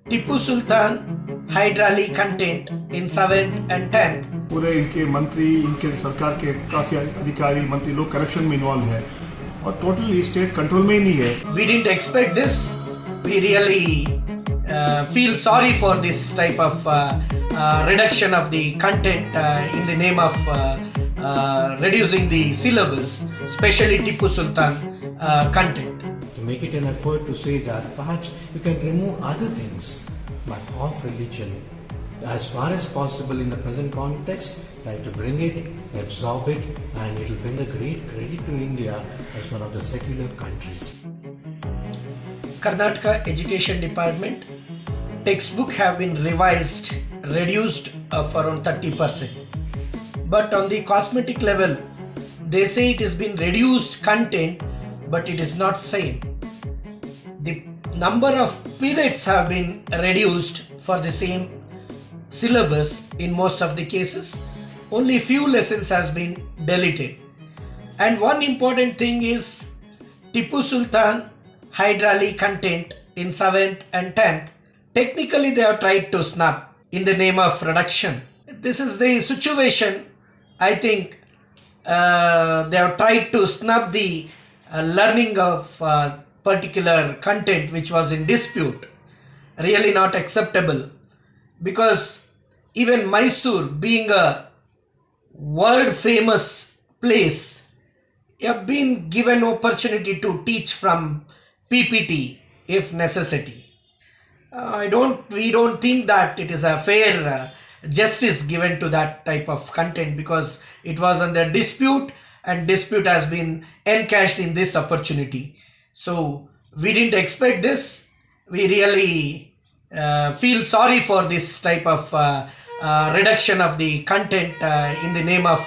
Tipu Sultan hide rally content in 7th and 10th. पूरे इनके मंत्री, इनके सरकार के काफी अधिकारी मंत्री लोग करप्शन में इन्वॉल्व है और टोटली स्टेट कंट्रोल में ही नहीं है. We didn't expect this. We really feel sorry for this type of reduction of the content in the name of reducing the syllabus, especially Tipu Sultan content. To make it an effort to say that perhaps you can remove other things, but of religion, as far as possible in the present context, try to bring it, absorb it, and it will bring a great credit to India as one of the secular countries. Karnataka Education Department textbook have been revised, reduced for around 30%. But on the cosmetic level, they say it has been reduced content, but it is not same. The number of periods have been reduced for the same syllabus in most of the cases. Only few lessons has been deleted. And one important thing is Tipu Sultan hide rally content in 7th and 10th. Technically they have tried to snub in the name of reduction. This is the situation. I think they have tried to snub the learning of particular content which was in dispute. Really not acceptable, because even Mysore, being a world famous place, have been given opportunity to teach from PPT if necessity. We don't think that it is a fair justice given to that type of content, because it was under dispute and dispute has been encashed in this opportunity. So we didn't expect this. We really feel sorry for this type of reduction of the content in the name of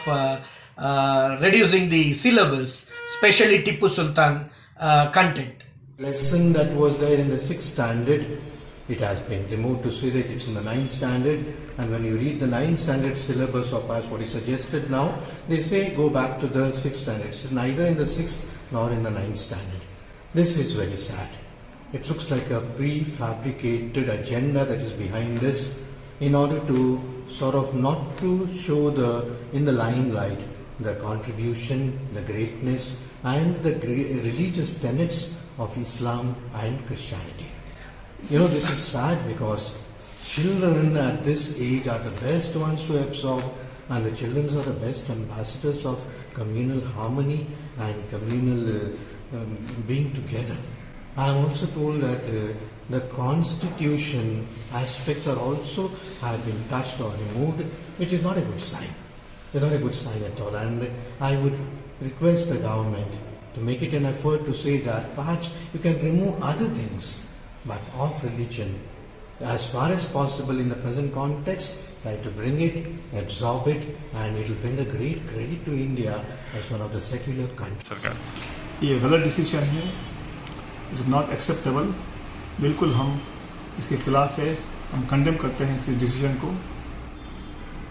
reducing the syllabus, especially Tipu Sultan content. Lesson that was there in the 6th standard, it has been removed to say that it's in the 9th standard, and when you read the 9th standard syllabus of as what is suggested now, they say go back to the 6th standard. It's neither in the 6th nor in the 9th standard. This is very sad. It looks like a prefabricated agenda that is behind this, in order to sort of not to show in the limelight the contribution, the greatness and the religious tenets of Islam and Christianity. You know, this is sad because children at this age are the best ones to absorb, and the children are the best ambassadors of communal harmony and communal being together. I am also told that the constitution aspects are also have been touched or removed, which is not a good sign. It's not a good sign at all, and I would request the government to make it an effort to say that perhaps you can remove other things, but of religion, as far as possible in the present context, try to bring it, absorb it, and it will bring a great credit to India as one of the secular countries. ये गलत decision है, it is not acceptable. बिल्कुल हम इसके खिलाफ है, हम condemn करते हैं इस डिसीजन को.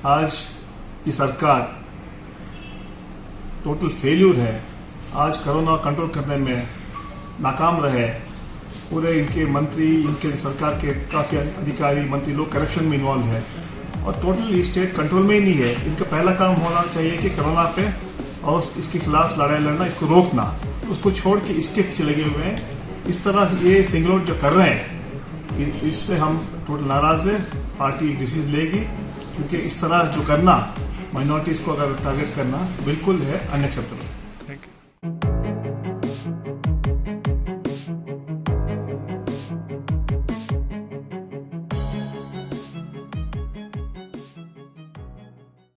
आज ये सरकार टोटल फेल्यूर है. आज कोरोना कंट्रोल करने में नाकाम रहे. पूरे इनके मंत्री, इनके सरकार के काफ़ी अधिकारी मंत्री लोग करप्शन में इन्वॉल्व है और टोटली स्टेट कंट्रोल में ही नहीं है. इनका पहला काम होना चाहिए कि कोरोना पे और इसके खिलाफ लड़ाई लड़ना, इसको रोकना. उसको छोड़ के इसके पीछे लगे हुए हैं. इस तरह ये सिंगल आउट जो कर रहे हैं, इससे हम टोटल नाराज है. पार्टी डिसीजन लेगी, क्योंकि इस तरह जो करना, माइनॉरिटीज़ को अगर टारगेट करना बिल्कुल है अनएक्सेप्टेबल.